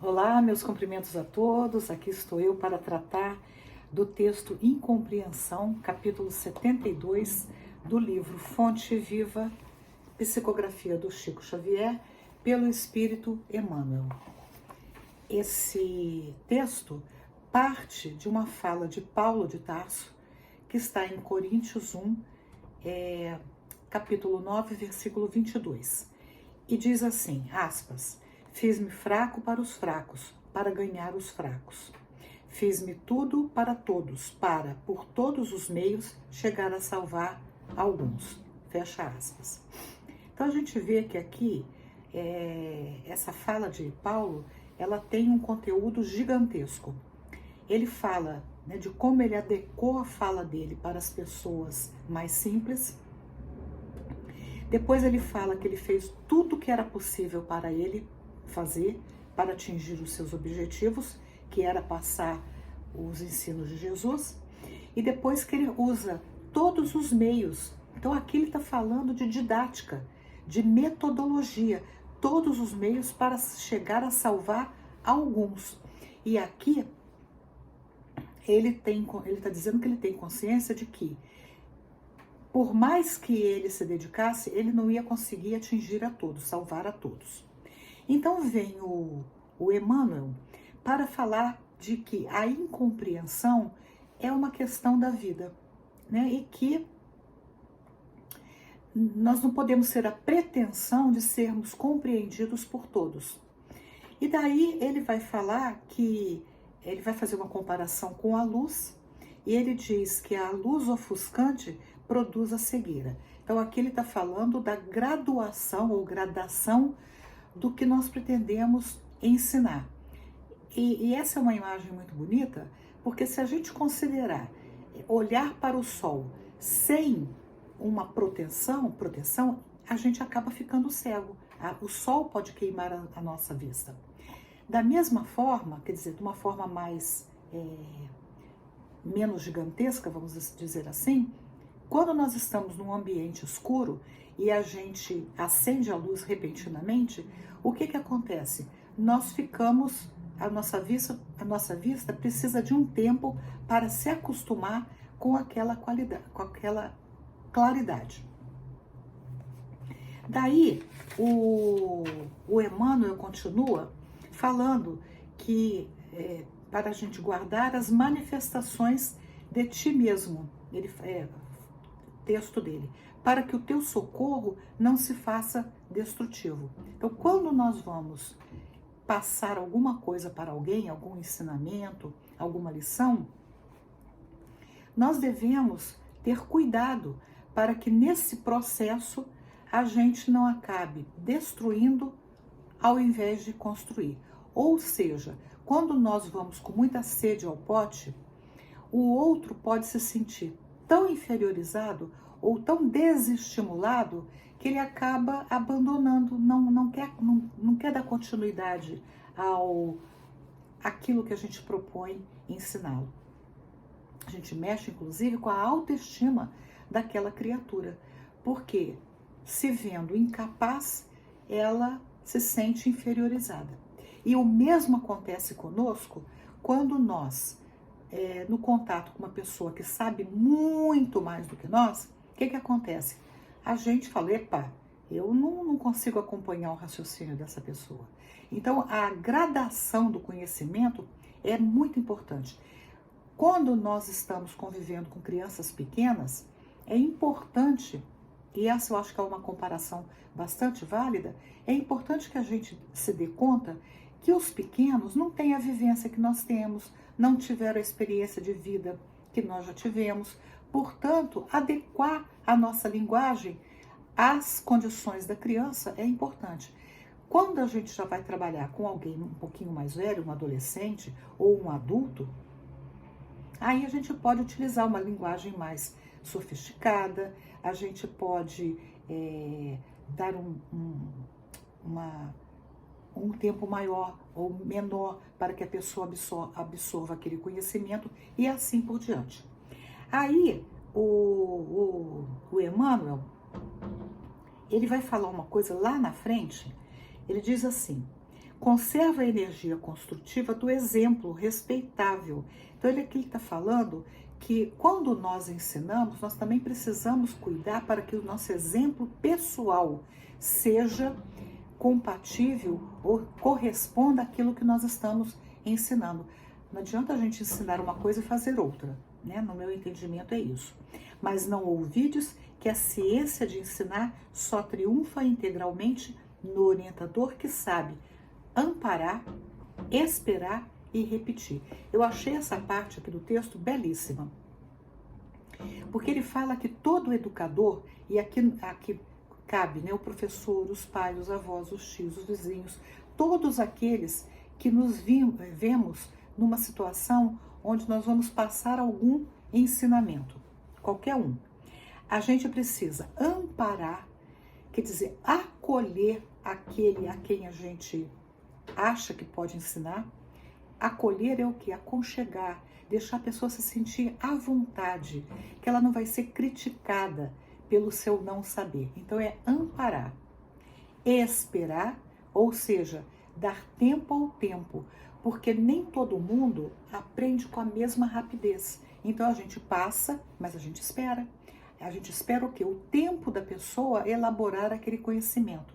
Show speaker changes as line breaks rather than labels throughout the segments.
Olá, meus cumprimentos a todos. Aqui estou eu para tratar do texto Incompreensão, capítulo 72 do livro Fonte Viva, psicografia do Chico Xavier, pelo Espírito Emmanuel. Esse texto parte de uma fala de Paulo de Tarso, que está em Coríntios 1, capítulo 9, versículo 22. E diz assim, aspas, fiz-me fraco para os fracos, para ganhar os fracos. Fiz-me tudo para todos, para, por todos os meios, chegar a salvar alguns. Fecha aspas. Então a gente vê que aqui, essa fala de Paulo, ela tem um conteúdo gigantesco. Ele fala, de como ele adequou a fala dele para as pessoas mais simples. Depois ele fala que ele fez tudo o que era possível para ele fazer para atingir os seus objetivos, que era passar os ensinos de Jesus. E depois que ele usa todos os meios. Então aqui ele está falando de didática, de metodologia, todos os meios para chegar a salvar alguns. E aqui ele está dizendo que ele tem consciência de que por mais que ele se dedicasse, ele não ia conseguir atingir a todos, salvar a todos. Então vem o Emmanuel para falar de que a incompreensão é uma questão da vida, e que nós não podemos ter a pretensão de sermos compreendidos por todos. E daí ele vai falar que ele vai fazer uma comparação com a luz, e ele diz que a luz ofuscante produz a cegueira. Então aqui ele está falando da graduação ou gradação do que nós pretendemos ensinar. E essa é uma imagem muito bonita, porque se a gente considerar olhar para o sol sem uma proteção, a gente acaba ficando cego. O sol pode queimar a nossa vista. Da mesma forma, quer dizer, de uma forma menos gigantesca, vamos dizer assim, quando nós estamos num ambiente escuro e a gente acende a luz repentinamente, o que acontece? Nós ficamos, a nossa vista precisa de um tempo para se acostumar com aquela qualidade, com aquela claridade. Daí, o Emmanuel continua falando que para a gente guardar as manifestações de ti mesmo, texto dele, para que o teu socorro não se faça destrutivo. Então, quando nós vamos passar alguma coisa para alguém, algum ensinamento, alguma lição, nós devemos ter cuidado para que nesse processo a gente não acabe destruindo ao invés de construir. Ou seja, quando nós vamos com muita sede ao pote, o outro pode se sentir tão inferiorizado ou tão desestimulado que ele acaba abandonando, não quer dar continuidade àquilo que a gente propõe ensiná-lo. A gente mexe, inclusive, com a autoestima daquela criatura, porque, se vendo incapaz, ela se sente inferiorizada. E o mesmo acontece conosco quando nós, no contato com uma pessoa que sabe muito mais do que nós, o que acontece? A gente fala, epa, eu não consigo acompanhar o raciocínio dessa pessoa. Então, a gradação do conhecimento é muito importante. Quando nós estamos convivendo com crianças pequenas, é importante, e essa eu acho que é uma comparação bastante válida, é importante que a gente se dê conta que os pequenos não têm a vivência que nós temos, não tiveram a experiência de vida que nós já tivemos. Portanto, adequar a nossa linguagem às condições da criança é importante. Quando a gente já vai trabalhar com alguém um pouquinho mais velho, um adolescente ou um adulto, aí a gente pode utilizar uma linguagem mais sofisticada, a gente pode dar um tempo maior ou menor para que a pessoa absorva aquele conhecimento e assim por diante. Aí, o Emmanuel, ele vai falar uma coisa lá na frente, ele diz assim, conserva a energia construtiva do exemplo respeitável. Então, ele aqui está falando que quando nós ensinamos, nós também precisamos cuidar para que o nosso exemplo pessoal seja compatível ou corresponda àquilo que nós estamos ensinando. Não adianta a gente ensinar uma coisa e fazer outra, né? No meu entendimento é isso. Mas não ouvides que a ciência de ensinar só triunfa integralmente no orientador que sabe amparar, esperar e repetir. Eu achei essa parte aqui do texto belíssima, porque ele fala que todo educador, e aqui cabe, né, o professor, os pais, os avós, os tios, os vizinhos, todos aqueles que nos vemos numa situação onde nós vamos passar algum ensinamento, qualquer um. A gente precisa amparar, quer dizer, acolher aquele a quem a gente acha que pode ensinar. Acolher é o quê? Aconchegar, deixar a pessoa se sentir à vontade, que ela não vai ser criticada pelo seu não saber. Então é amparar. Esperar, ou seja, dar tempo ao tempo, porque nem todo mundo aprende com a mesma rapidez. Então a gente passa, mas a gente espera. A gente espera o quê? O tempo da pessoa elaborar aquele conhecimento.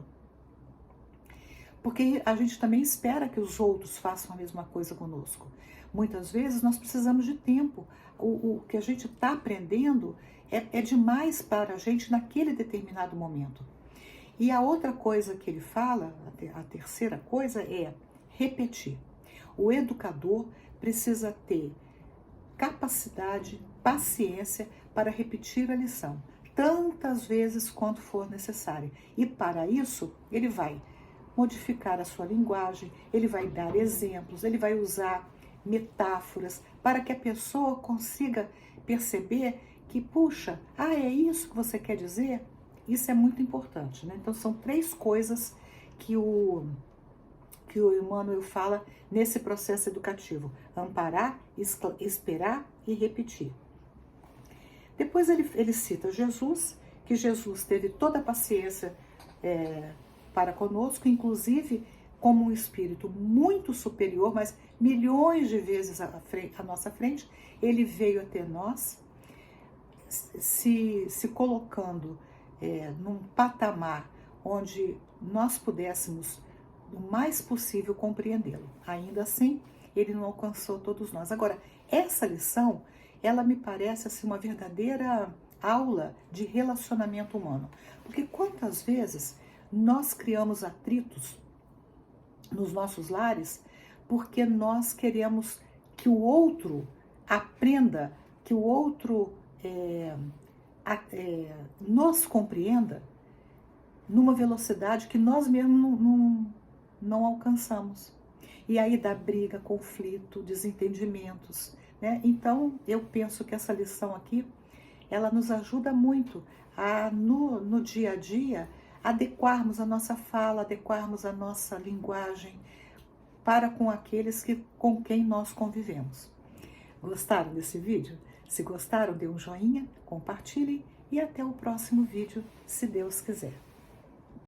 Porque a gente também espera que os outros façam a mesma coisa conosco. Muitas vezes nós precisamos de tempo. O que a gente está aprendendo é demais para a gente naquele determinado momento. E a outra coisa que ele fala, a terceira coisa, é repetir. O educador precisa ter capacidade, paciência para repetir a lição, tantas vezes quanto for necessário. E para isso, ele vai modificar a sua linguagem, ele vai dar exemplos, ele vai usar metáforas para que a pessoa consiga perceber que, puxa, é isso que você quer dizer? Isso é muito importante, né? Então, são 3 coisas que o Emmanuel fala nesse processo educativo: amparar, esperar e repetir. Depois ele cita Jesus, que Jesus teve toda a paciência para conosco, inclusive como um espírito muito superior, mas milhões de vezes à nossa frente. Ele veio até nós, se colocando num patamar onde nós pudéssemos o mais possível compreendê-lo. Ainda assim, ele não alcançou todos nós. Agora, essa lição, ela me parece assim, uma verdadeira aula de relacionamento humano. Porque quantas vezes nós criamos atritos nos nossos lares porque nós queremos que o outro aprenda, que o outro nos compreenda numa velocidade que nós mesmos não alcançamos. E aí dá briga, conflito, desentendimentos, né? Então, eu penso que essa lição aqui, ela nos ajuda muito a, no dia a dia, adequarmos a nossa fala, adequarmos a nossa linguagem para com aqueles com quem nós convivemos. Gostaram desse vídeo? Se gostaram, dê um joinha, compartilhem e até o próximo vídeo, se Deus quiser.